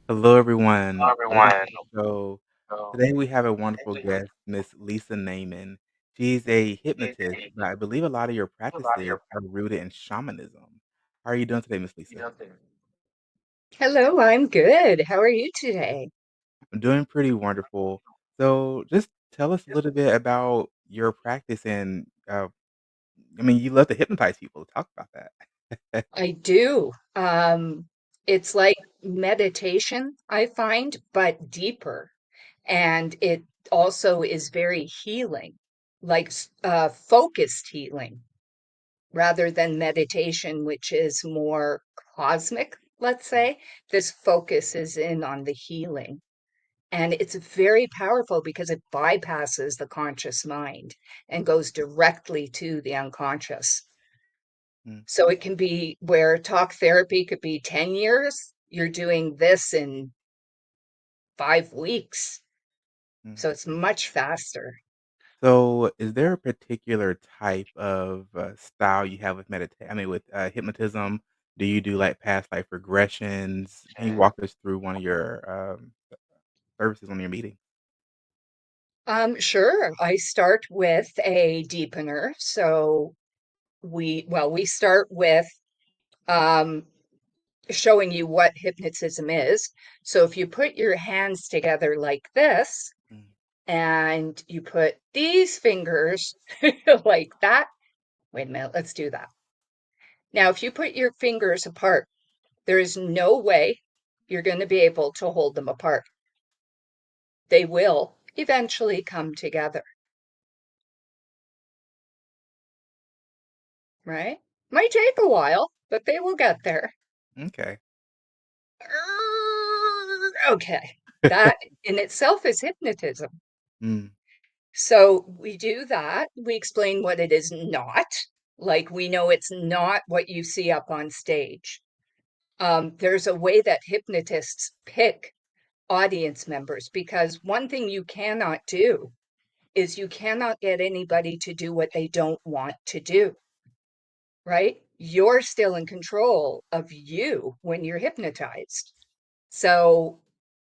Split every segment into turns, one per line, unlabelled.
Hello, everyone. Welcome to
Everyone.
the show.
So,
Today we have a wonderful guest, Miss Lisa Nayman. She's a hypnotist, but I believe a lot of your
a lot of
practices
your
are rooted in shamanism. How are you doing today, Miss Lisa?
Hello, I'm good. How are you today?
I'm doing pretty wonderful. So, just tell us a little bit about your practice and, I mean, you love to hypnotize people. Talk about that.
I do. It's like meditation, I find, but deeper. And it also is very healing, like focused healing, rather than meditation, which is more cosmic, let's say. This focus is in on the healing. And it's very powerful because it bypasses the conscious mind and goes directly to the unconscious.
Mm,
So it can be where talk therapy could be 10 years, you're doing this in 5 weeks.
mm.
So it's much faster.
So, is there a particular type of, style you have with with, hypnotism? Do you do, like, past life regressions? Can you walk us through one of your, services on your meeting?
Sure. I start with a deepener. So we start with um, showing you what hypnotism is. So if you put your hands together like this,
Mm,
and you put these fingers like that. Wait a minute, let's do that. Now, if you put your fingers apart, there is no way you're going to be able to hold them apart. They will eventually come together, right? Might take a while, but they will get there.
m'kay.
Okay, that in itself is hypnotism.
Mm,
So we do that. We explain what it is not. Like we know it's not what you see up on stage. There's a way that hypnotists pick audience members because one thing you cannot do is you cannot get anybody to do what they don't want to do, right? You're still in control of you when you're hypnotized. So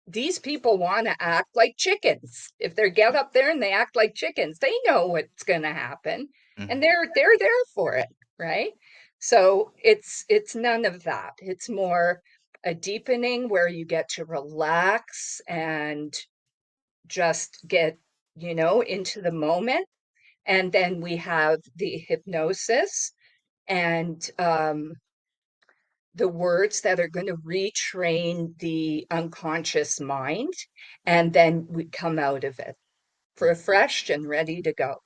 these people want to act like chickens. If they get up there and they act like chickens, they know what's going to happen and
mhm,
they're there for it, right? So it's none of that. It's more a deepening where you get to relax and just get, into the moment. And then we have the hypnosis and the words that are going to retrain the unconscious mind. And then we come out of it
mm.
refreshed and ready to go. It,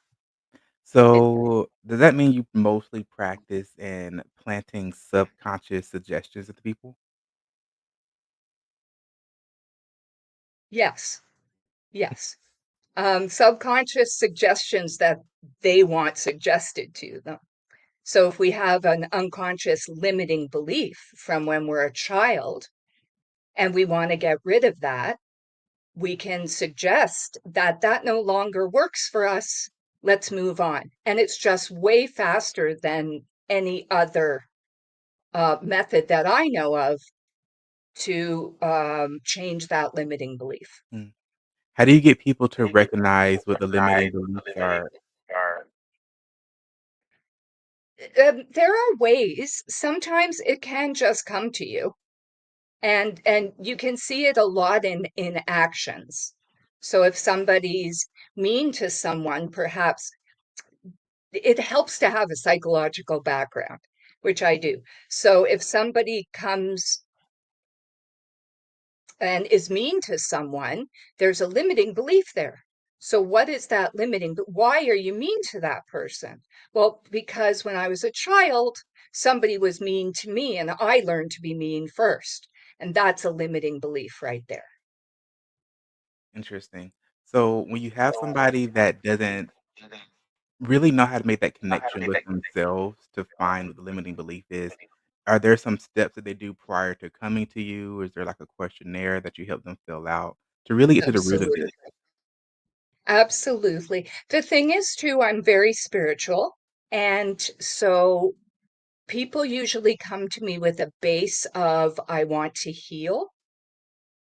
So, does that mean you mostly practice in planting subconscious suggestions into people?
yes, yes. Subconscious suggestions that they want suggested to them. So if we have an unconscious limiting belief from when we're a child and we want to get rid of that, we can suggest that that no longer works for us. Let's move on. And it's just way faster than any other method that I know of to change that limiting belief.
Mm. How do you get people to
how do you get people
recognize
to
what the limiting
recognize what
beliefs
the limiting
are?
beliefs are?
There are ways. Sometimes it can just come to you, and you can see it a lot in actions. So if somebody's mean to someone, perhaps it helps to have a psychological background, which I do. So if somebody comes and is mean to someone, there's a limiting belief there. So what is that limiting? But why are you mean to that person? Well, because when I was a child, somebody was mean to me and I learned to be mean first. And that's a limiting belief right there.
Interesting. So, when you have somebody that doesn't really know how to make that connection with themselves to find what the limiting belief is, are there some steps that they do prior to coming to you? Is there like a questionnaire that you help them fill out to really get to the root of
Absolutely.
it?
Absolutely. The thing is too, I'm very spiritual, and so people usually come to me with a base of, "I want to heal."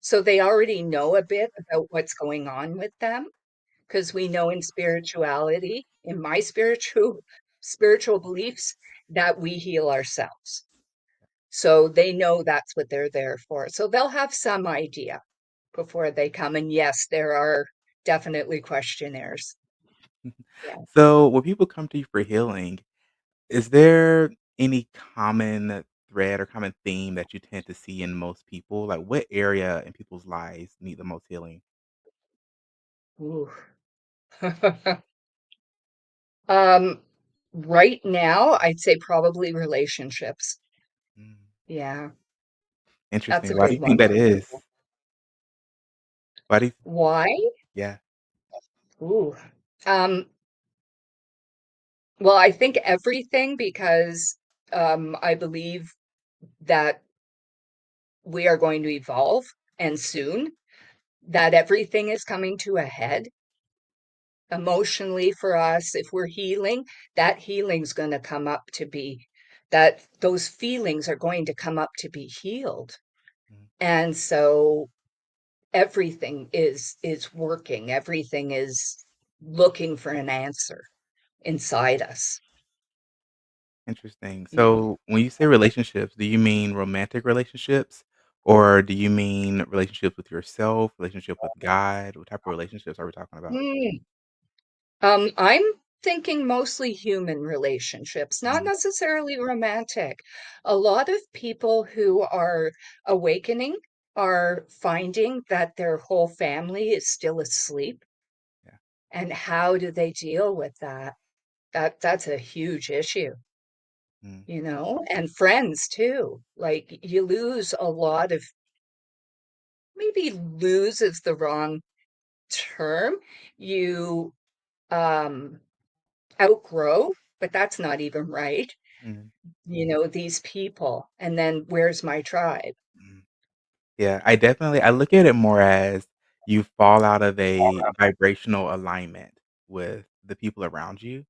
So they already know a bit about what's going on with them, because we know in spirituality, in my spiritual beliefs, that we heal ourselves. So they know that's what they're there for. So they'll have some idea before they come. And yes, there are definitely questionnaires. Yeah.
So, when people come to you for healing, is there any common thread or common theme that you tend to see in most people? Like, what area in people's lives need the most healing?
Ooh. Um, right now, I'd say probably relationships.
Mm,
Yeah, that's
interesting.
a
Why do
big
you think
one
that
for
is?
people.
Why do you
Why?
Yeah.
Ooh. Um, well, I think everything because I believe that we are going to evolve and soon, that everything is coming to a head emotionally for us. If we're healing, that healing's going to come up to be that those feelings are going to come up to be healed.
Mm,
And so everything is working. Everything is looking for an answer inside us.
interesting.
Yeah.
So, when you say relationships, do you mean romantic relationships, or do you mean relationships with yourself, relationship with God? What type of relationships are we talking about?
Mm. I'm thinking mostly human relationships, not
Mm,
necessarily romantic. A lot of people who are awakening are finding that their whole family is still asleep.
yeah.
And how do they deal with that? That's a huge issue,
Mm,
and friends too. Like you lose a lot of, maybe lose is the wrong term. You um outgrow, but that's not even right.
mhm,
These people, and then where's my tribe?
mm. Yeah, I look at it more as you fall out of a vibrational alignment with the people around you.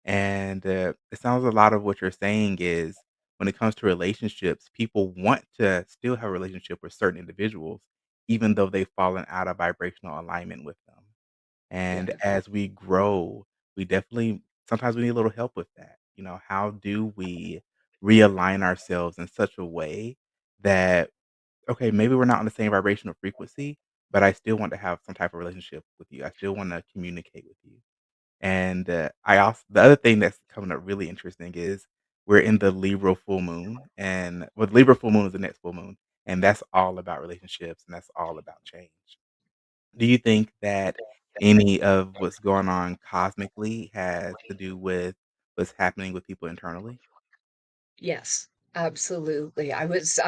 And, it sounds a lot of what you're saying is when it comes to relationships, people want to still have a relationship with certain individuals, even though they've fallen out of vibrational alignment with them.
Yeah,
And as we grow, we definitely sometimes we need a little help with that. How do we realign ourselves in such a way that, okay, maybe we're not on the same vibrational frequency, but I still want to have some type of relationship with you. I still want to communicate with you. And, I also the other thing that's coming up really interesting is we're in the Libra full moon, and well, Libra full moon is the next full moon, and that's all about relationships, and that's all about change. Do you think that any of what's going on cosmically has to do with what's happening with people internally?
yes, absolutely. I was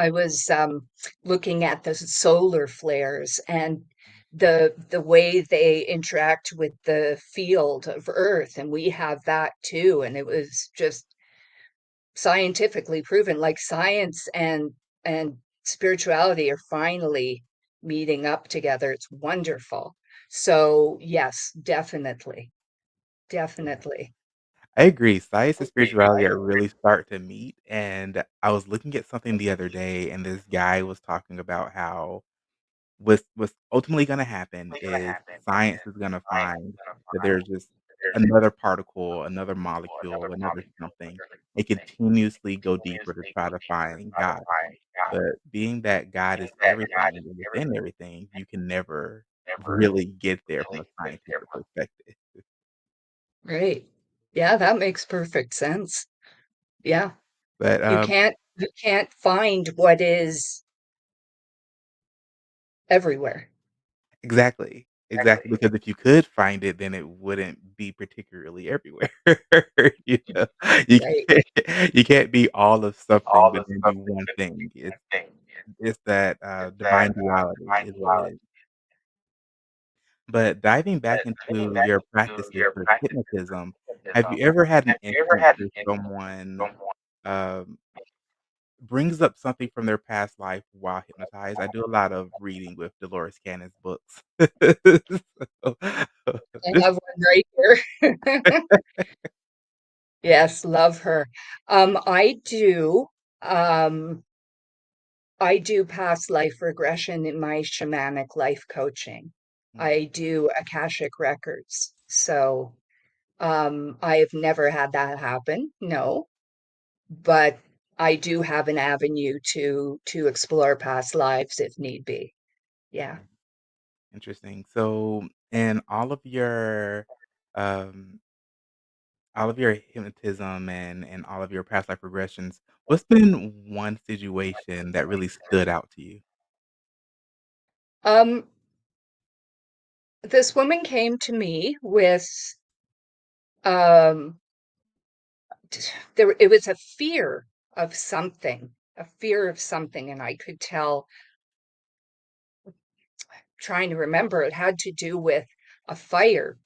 looking at the solar flares and the way they interact with the field of Earth, and we have that too. And it was just scientifically proven, like science and spirituality are finally meeting up together. It's wonderful. So yes, definitely,
Yeah.
definitely.
I agree. Science and spirituality are really start to meet, and I was looking at something the other day, and this guy was talking about how what's ultimately gonna happen is science is gonna find that there's just another particle, another molecule, another something, and continuously go deeper to try to find God. But being that God is everything and within everything, you can never really get there from a scientific perspective.
Right. Yeah, that makes perfect sense. Yeah.
But,
You can't find what is everywhere.
exactly, exactly, because if you could find it, then it wouldn't be particularly everywhere, you know? You
Right.
can't you can't be all of something, but then be one thing. It's that, divine duality is what it is. But diving back into your practices with hypnotism, have you ever had an instance where someone, um, brings up something from their past life while hypnotized? I do a lot of reading with Dolores Cannon's books. So,
I
this
have one right here. Yes, love her. I do. Um, I do past life regression in my shamanic life coaching.
mm,
I do Akashic records. So, I have never had that happen, no, but I do have an avenue to explore past lives if need be. Yeah.
mm, interesting. So, in um all of your hypnotism and all of your past life regressions, what's been one situation that really stood out to you?
Um, this woman came to me with um there it was a fear of something, and I could tell, trying to remember, it had to do with a fire.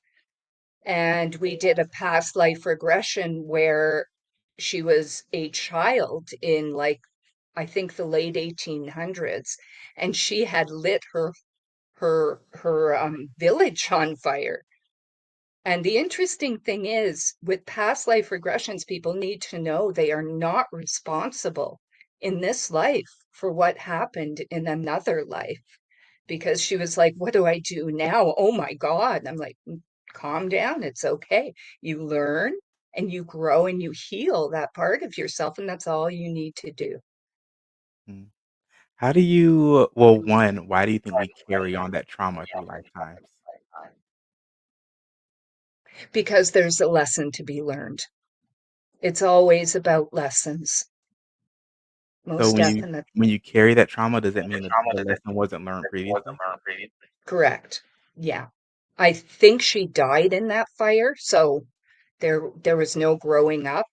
And we did a past life regression where she was a child in, like, I think the late 1800s, and she had lit her village on fire. And the interesting thing is, with past life regressions, people need to know they are not responsible in this life for what happened in another life. Because she was like, "What do I do now? Oh my God." And I'm like, Calm down. It's okay. You learn and you grow and you heal that part of yourself. And that's all you need to do."
Mm. How do you well, 1, why do you think we carry on that trauma through lifetimes?
Because there's a lesson to be learned. It's always about lessons,
So
most definitely.
when you carry that trauma, does that mean that the lesson wasn't learned previously?
Correct. Yeah. I think she died in that fire, so there was no growing up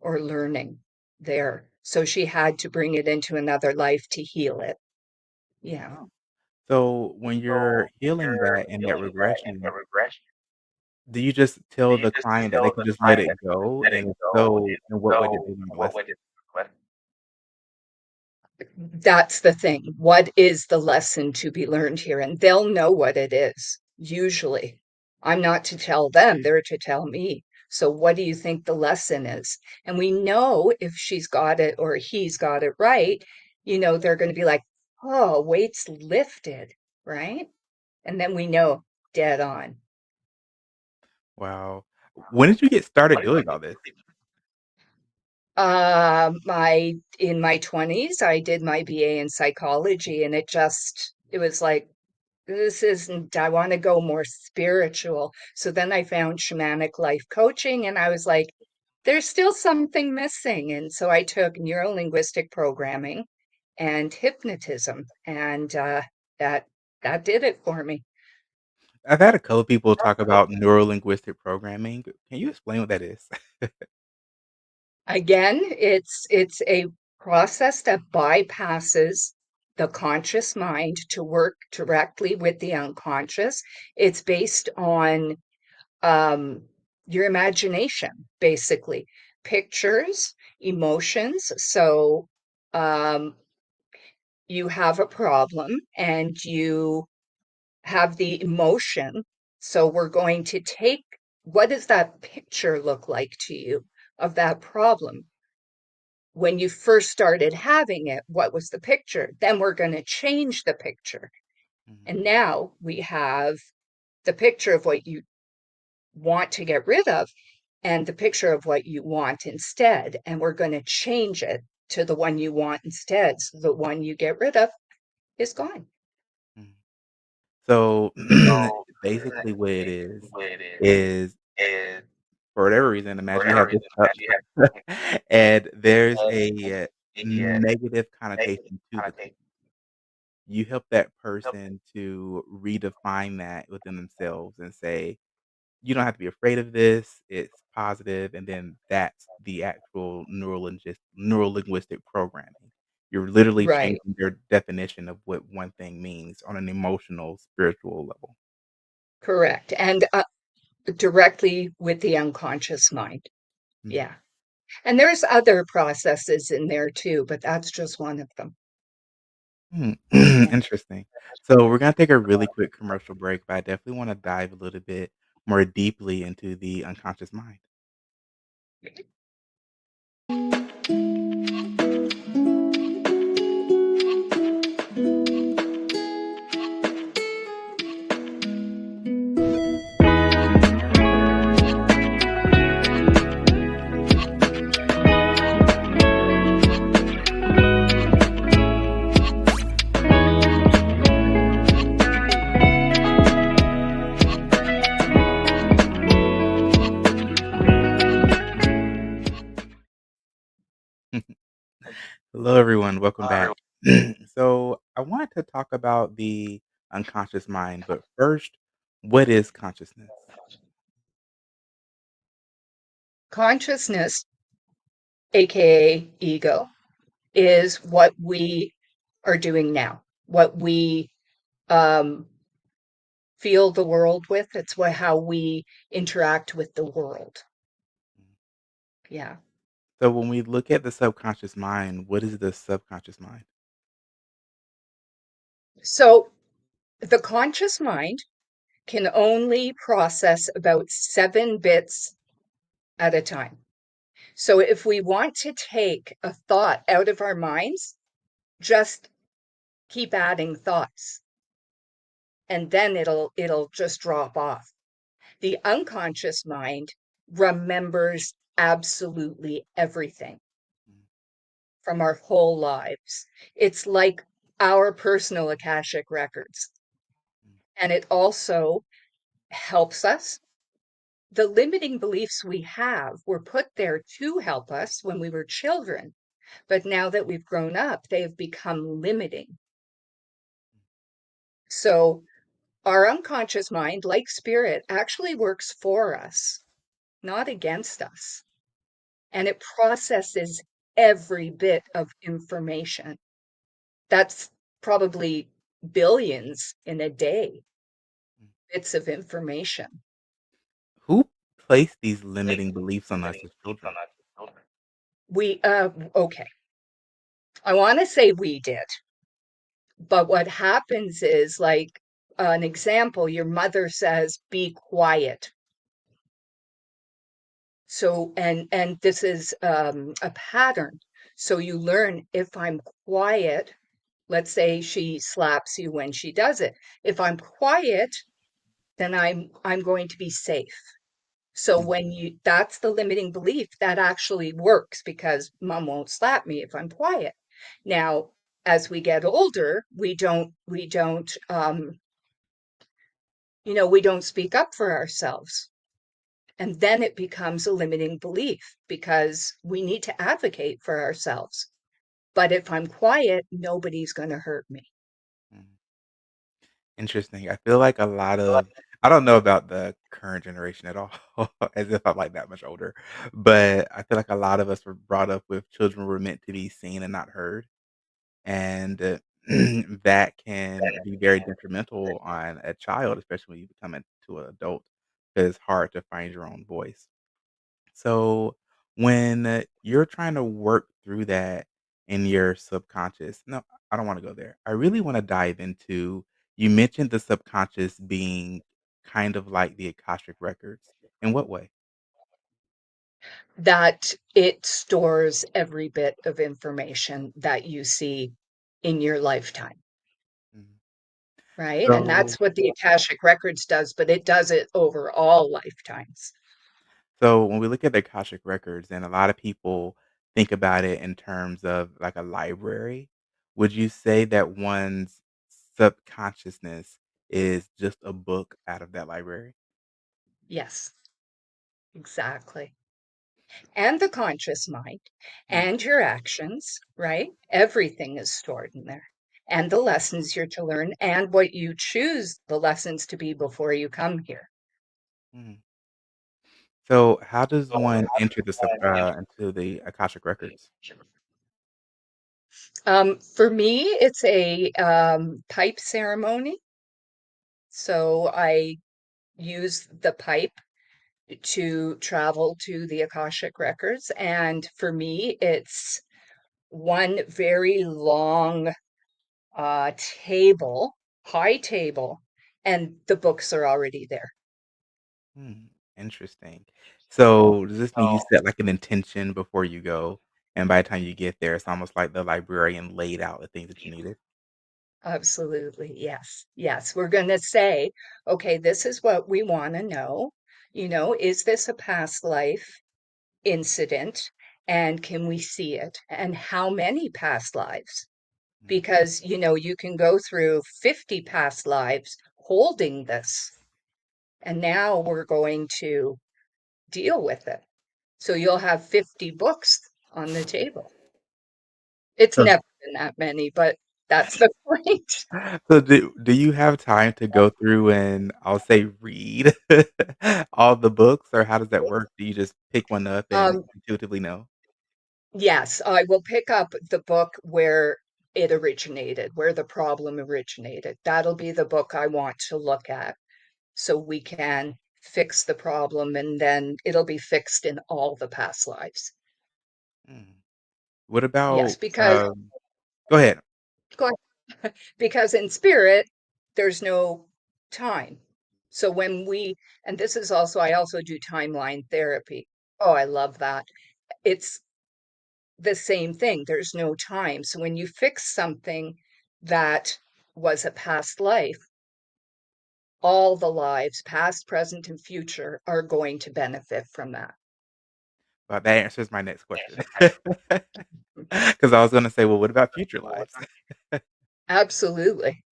or learning there. So she had to bring it into another life to heal it. Yeah.
Oh. So when you're healing that and that regression, do you just tell the client that they can just let it go? And if so, in what way did they learn the lesson?
That's the thing. What is the lesson to be learned here? And they'll know what it is, usually. I'm not to tell them, they're to tell me. So, what do you think the lesson is? And we know if she's got it or he's got it right, they're going to be like, oh, weight's lifted, right? And then we know dead on.
Wow. When did you get started doing all this?
My in my 20s, I did my BA in psychology, and it was like, this isn't, I want to go more spiritual. So then I found shamanic life coaching, and I was like, there's still something missing. And so I took neurolinguistic programming and hypnotism, and that that did it for me.
I've had a couple people talk about neurolinguistic programming. Can you explain what that is?
Again, it's a process that bypasses the conscious mind to work directly with the unconscious. It's based on your imagination, basically, pictures, emotions. So um, you have a problem and you have the emotion. So we're going to take, what does that picture look like to you of that problem? When you first started having it, what was the picture? Then we're going to change the picture.
Mhm,
And now we have the picture of what you want to get rid of and the picture of what you want instead. And we're going to change it to the one you want instead. So the one you get rid of is gone.
mhm. So, basically what it is for whatever reason, imagine you have this cup and there's a negative connotation to the cup. You help that person to redefine that within themselves and say, "You don't have to be afraid of this, it's positive," and then that's the actual neurolinguistic programming. You're literally
Right,
changing their definition of what one thing means on an emotional, spiritual level.
correct, and, directly with the unconscious mind.
Mhm.
Yeah, and there's other processes in there too, but that's just one of them.
Hmm,
Yeah.
interesting. So we're gonna take a really quick commercial break, but I definitely wanna dive a little bit more deeply into the unconscious mind. Hello, everyone. Welcome back. So, I wanted to talk about the unconscious mind, but first, what is consciousness?
Consciousness, aka ego, is what we are doing now, what we um, feel the world with. It's what how we interact with the world. Yeah.
So, when we look at the subconscious mind, what is the subconscious mind?
So the conscious mind can only process about 7 bits at a time. So if we want to take a thought out of our minds, just keep adding thoughts and then it'll just drop off. The unconscious mind remembers absolutely everything from our whole lives. It's like our personal Akashic records. And it also helps us. The limiting beliefs we have were put there to help us when we were children. But now that we've grown up, they have become limiting. So our unconscious mind, like spirit, actually works for us, not against us. And it processes every bit of information. That's probably billions in a day, bits of information.
Who placed these limiting beliefs on us as children?
Okay, I want to say we did, but what happens is like an example, your mother says, be quiet. So, and this is a pattern. So you learn if I'm quiet, let's say she slaps you when she does it. If I'm quiet, then I'm going to be safe. So
Mm,
when you that's the limiting belief that actually works because mom won't slap me if I'm quiet. Now, as we get older, we don't speak up for ourselves. And then it becomes a limiting belief because we need to advocate for ourselves. But if I'm quiet, nobody's going to hurt me.
mm. Interesting. I feel like a lot of I don't know about the current generation at all, as if I'm like that much older, but I feel like a lot of us were brought up with children were meant to be seen and not heard. And that can be very detrimental on a child, especially when you become into an adult, 'cause it's hard to find your own voice. So, when you're trying to work through that in your subconscious no, I don't wanna go there. I really wanna dive into you mentioned the subconscious being kind of like the Akashic records. In what way?
That it stores every bit of information that you see in your lifetime,
Mhm.
right? And
So
that's what the Akashic Records does, but it does it over all lifetimes.
So when we look at the Akashic records, and a lot of people think about it in terms of like a library, would you say that one's subconsciousness is just a book out of that library?
Yes, exactly. And the conscious mind
Mm,
and your actions, right? Everything is stored in there. And the lessons you're to learn and what you choose the lessons to be before you come here.
mm. So how does one enter the into the Akashic records?
For me, it's a pipe ceremony. So I use the pipe to travel to the Akashic records. And for me, it's one very long table, high table, and the books are already there.
Hmm, interesting. So, does this mean you set, like, an intention before you go, and by the time you get there, it's almost like the librarian laid out the things that you needed?
Absolutely. Yes. Yes. We're going to say, okay, this is what we want to know. Is this a past life incident? And can we see it? And how many past lives?
Mm.
Because, you can go through 50 past lives holding this. And now we're going to deal with it. So you'll have 50 books on the table. It's
So
never been that many, but that's the point.
so do you have time to go through and, I'll say, read all the books, or how does that work? Do you just pick one up and
Um,
intuitively know?
yes, I will pick up the book where it originated, where the problem originated. That'll be the book I want to look at so we can fix the problem and then it'll be fixed in all the past lives.
Mm. What
Yes,
about,
because
go ahead.
go because in spirit, there's no time. So and this is also, I also do timeline therapy. Oh, I love that. It's the same thing. There's no time. So when you fix something that was a past life, all the lives, past, present, and future, are going to benefit from that.
Well, that answers my next question. 'Cause I was gonna say, "Well, what about future lives?"
Absolutely.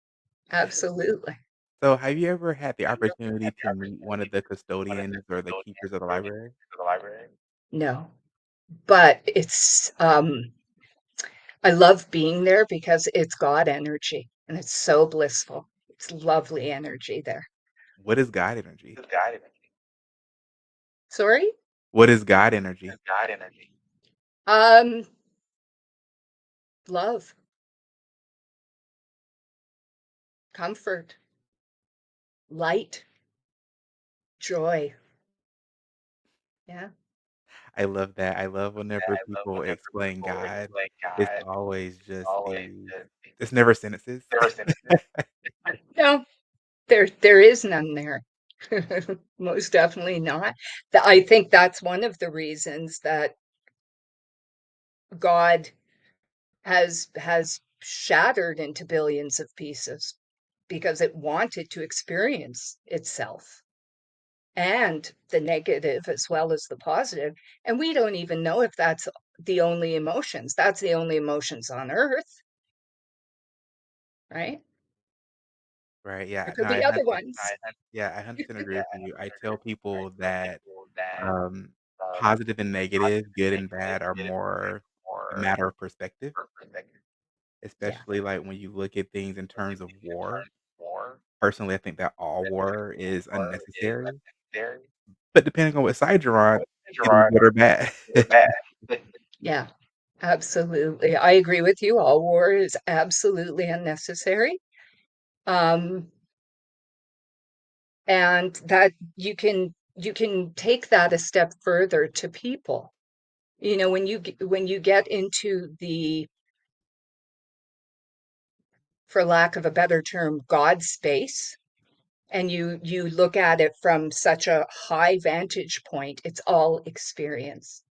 Absolutely.
So, have you ever had the opportunity to meet one of the custodians or the keepers of the library?
No, but I love being there because it's God energy and it's so blissful. It's lovely energy there.
What is God energy?
Sorry?
What is God energy?
Um, love, comfort, light, joy. Yeah.
I love that. I love whenever people explain God. It's always just these it's never sentences.
No, there is none there. Most definitely not. I think that's one of the reasons that God has shattered into billions of pieces because it wanted to experience itself and the negative as well as the positive. And we don't even know if that's the only emotions. That's the only emotions on earth, right?
Right,
There
yeah. No,
could be other ones.
I 100% agree with you. I tell people that, um, positive and negative, good and bad are more a matter of perspective,
Yeah.
especially, like, when you look at things in terms of war. Personally, I think that all war is unnecessary, but depending on what side you're on, either good or bad.
Yeah. Absolutely. I agree with you. All war is absolutely unnecessary. Um, and that you can take that a step further to people. When you get into the, for lack of a better term, God space, and you look at it from such a high vantage point, it's all experience.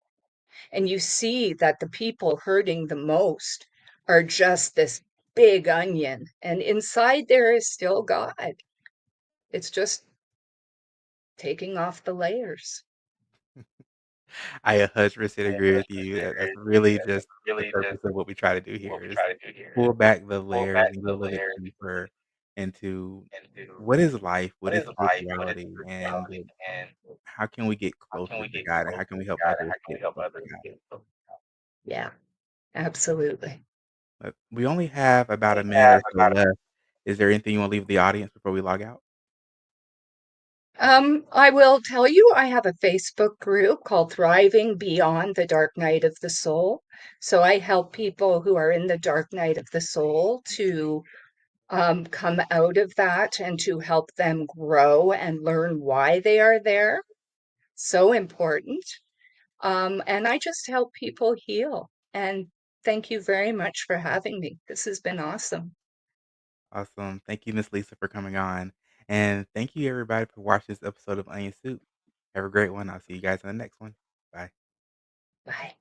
And you see that the people hurting the most are just this big onion, and inside there is still God. It's just taking off the layers.
I 100% agree with you. That's really just the purpose of what we try to do here is pull back the layers and go a little bit deeper into what is life, what is spirituality, and how can we get closer to God, and how can we help others get closer to God?
Yeah, absolutely.
But we only have about a minute or so left. Is there anything you wanna leave the audience before we log out?
I will tell you, I have a Facebook group called Thriving Beyond the Dark Night of the Soul. So I help people who are in the dark night of the soul to come out of that and to help them grow and learn why they are there. So important. And I just help people heal. And thank you very much for having me. This has been awesome.
Awesome. Thank you, Miss Lisa, for coming on. And thank you, everybody, for watching this episode of Onion Soup. Have a great one. I'll see you guys in the next one. Bye.
Bye.